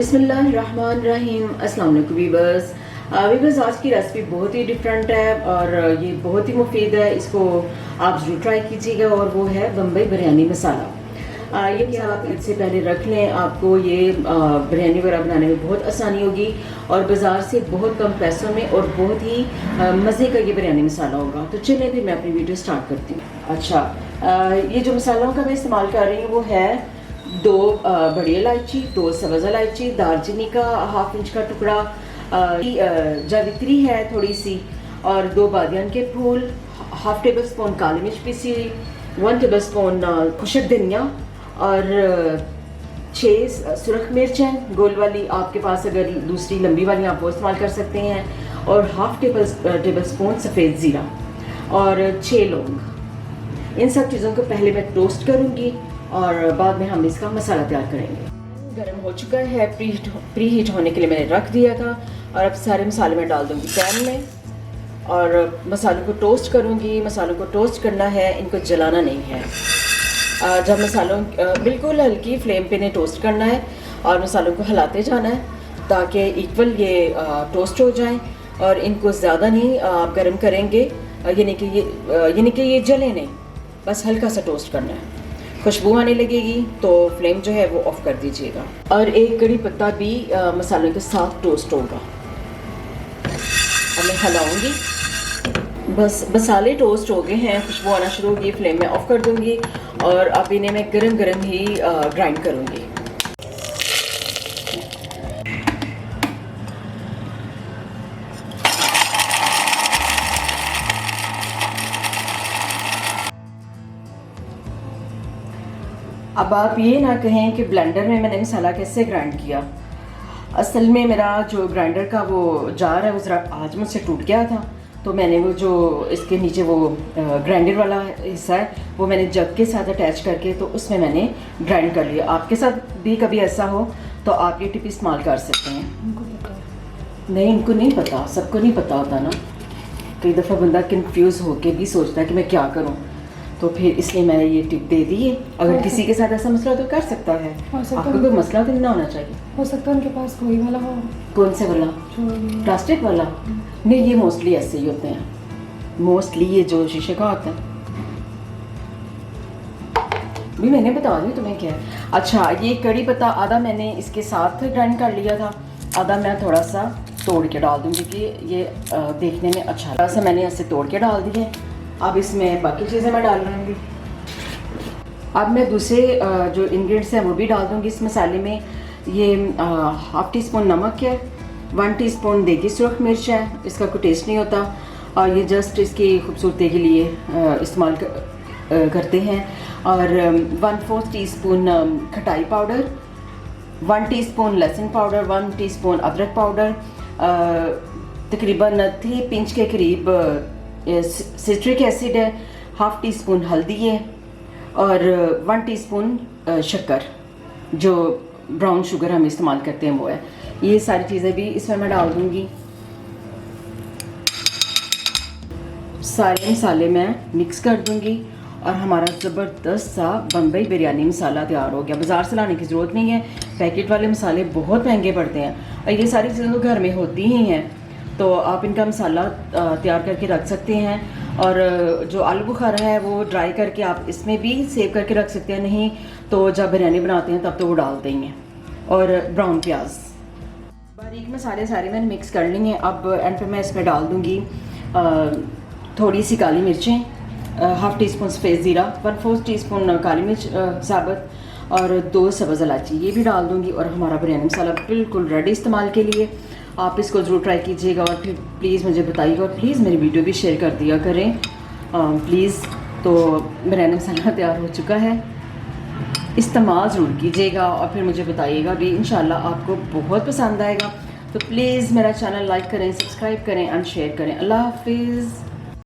बिस्मिल्लाहिर्रहमानिर्रहीम। अस्सलाम वालेकुम वीवर्स। वीवर्स, आज की रेसिपी बहुत ही डिफरेंट है और ये बहुत ही मुफीद है। इसको आप ज़रूर ट्राई कीजिएगा और वो है बम्बई बिरयानी मसाला। ये कि आप इससे पहले रख लें, आपको ये बिरयानी वगैरह बनाने में बहुत आसानी होगी और बाज़ार से बहुत कम पैसों में और बहुत ही मज़े का ये बिरयानी मसाला होगा। तो चलिए फिर मैं अपनी वीडियो स्टार्ट करती हूँ। अच्छा, ये जो मसालों का मैं इस्तेमाल कर रही हूँ वो है 2 बड़ी इलायची, 2 सब्ज़ इलायची, दालचीनी का ½ इंच का टुकड़ा, जावित्री है थोड़ी सी और 2 बादियान के फूल, ½ टेबल स्पून काली मिर्च पीसी, 1 टेबल स्पून खुशक धनिया और 6 सुरख मिर्चें गोल वाली। आपके पास अगर दूसरी लंबी वाली आप वो इस्तेमाल कर सकते हैं और ½ टेबल स्पून सफ़ेद ज़ीरा और 6 लौंग। इन सब चीज़ों को पहले मैं टोस्ट करूँगी और बाद में हम इसका मसाला तैयार करेंगे। गर्म हो चुका है, प्री हीट होने के लिए मैंने रख दिया था और अब सारे मसाले मैं डाल दूँगी पैन में और मसालों को टोस्ट करूँगी। मसालों को टोस्ट करना है, इनको जलाना नहीं है। जब मसालों बिल्कुल हल्की फ्लेम पे ने टोस्ट करना है और मसालों को हिलाते जाना है ताकि इक्वल ये टोस्ट हो जाएं और इनको ज़्यादा नहीं आप गर्म करेंगे, यानी कि ये जले नहीं, बस हल्का सा टोस्ट करना है। खुशबू आने लगेगी तो फ्लेम जो है वो ऑफ कर दीजिएगा और 1 कड़ी पत्ता भी मसालों के साथ टोस्ट होगा। अब मैं हिलाऊंगी। बस मसाले टोस्ट हो गए हैं, खुशबू आना शुरू होगी, फ्लेम में ऑफ कर दूंगी और अब इन्हें मैं गरम गरम ही ग्राइंड करूंगी। अब आप ये ना कहें कि ब्लेंडर में मैंने मसाला कैसे ग्राइंड किया। असल में मेरा जो ग्राइंडर का वो जार है वो ज़रा आज मुझसे टूट गया था, तो मैंने वो जो इसके नीचे वो ग्राइंडर वाला हिस्सा है वो मैंने जग के साथ अटैच करके तो उसमें मैंने ग्राइंड कर लिया। आपके साथ भी कभी ऐसा हो तो आप ये टिप इस्तेमाल कर सकते हैं। नहीं, इनको नहीं पता, सबको नहीं पता होता ना। कई दफ़ा बंदा कंफ्यूज होके भी सोचता है कि मैं क्या करूं, तो फिर इसलिए मैंने ये टिप दे दी है। अगर किसी के साथ ऐसा मसला हो तो कर सकता है। आपको कोई मसला तो नहीं होना चाहिए। हो सकता है उनके पास कोई वाला हो। कौन से वाला? प्लास्टिक वाला? नहीं, ये मोस्टली ऐसे ही होते हैं। मोस्टली ये जो शीशे का होता है भी मैंने बता दी तुम्हें क्या है। अच्छा, ये कड़ी पत्ता आधा मैंने इसके साथ ग्राइंड कर लिया था, आधा मैं थोड़ा सा तोड़ के डाल दूँगी कि ये देखने में अच्छा। थोड़ा सा मैंने ऐसे तोड़ के डाल दिए। अब इसमें बाकी चीज़ें मैं डाल दूँगी। अब मैं दूसरे जो इंग्रेडिएंट्स हैं वो भी डाल दूँगी इस मसाले में। ये ½ टीस्पून नमक है, 1 टीस्पून देगी सुरख मिर्च है, इसका कोई टेस्ट नहीं होता और ये जस्ट इसकी खूबसूरती के लिए इस्तेमाल करते हैं। और 1/4 टीस्पून खटाई पाउडर, 1 टीस्पून लहसुन पाउडर, 1 टीस्पून अदरक पाउडर, तकरीबन 3 पिंच के करीब सिट्रिक एसिड है, ½ टीस्पून हल्दी है और 1 टीस्पून शक्कर, जो ब्राउन शुगर हम इस्तेमाल करते हैं वो है। ये सारी चीज़ें भी इसमें मैं डाल दूँगी। सारे मसाले मैं मिक्स कर दूँगी और हमारा ज़बरदस्त सा बम्बई बिरयानी मसाला तैयार हो गया। बाज़ार से लाने की ज़रूरत नहीं है, पैकेट वाले मसाले बहुत महंगे पड़ते हैं और ये सारी चीज़ें तो घर में होती ही हैं, तो आप इनका मसाला तैयार करके रख सकते हैं। और जो आलू बुखारा है वो ड्राई करके आप इसमें भी सेव करके रख सकते हैं, नहीं तो जब बिरयानी बनाते हैं तब तो वो डालते ही हैं। और ब्राउन प्याज, बारीक मसाले सारे मैंने मिक्स कर लिए हैं। अब एंड पे मैं इसमें डाल दूँगी थोड़ी सी काली मिर्चें, ½ टीस्पून सफ़ेद ज़ीरा, 1/4 टीस्पून काली मिर्च साबुत और 2 सब्ज़ इलायची, ये भी डाल दूँगी। और हमारा बिरयानी मसाला बिल्कुल रेडी इस्तेमाल के लिए। आप इसको ज़रूर ट्राई कीजिएगा और फिर प्लीज़ मुझे बताइएगा और प्लीज़ मेरी वीडियो भी शेयर कर दिया करें प्लीज़। तो बिरयानी मसाला तैयार हो चुका है, इस्तेमाल ज़रूर कीजिएगा और फिर मुझे बताइएगा भी, इंशाल्लाह आपको बहुत पसंद आएगा। तो प्लीज़ मेरा चैनल लाइक करें, सब्सक्राइब करें एंड शेयर करें। अल्लाह हाफिज़।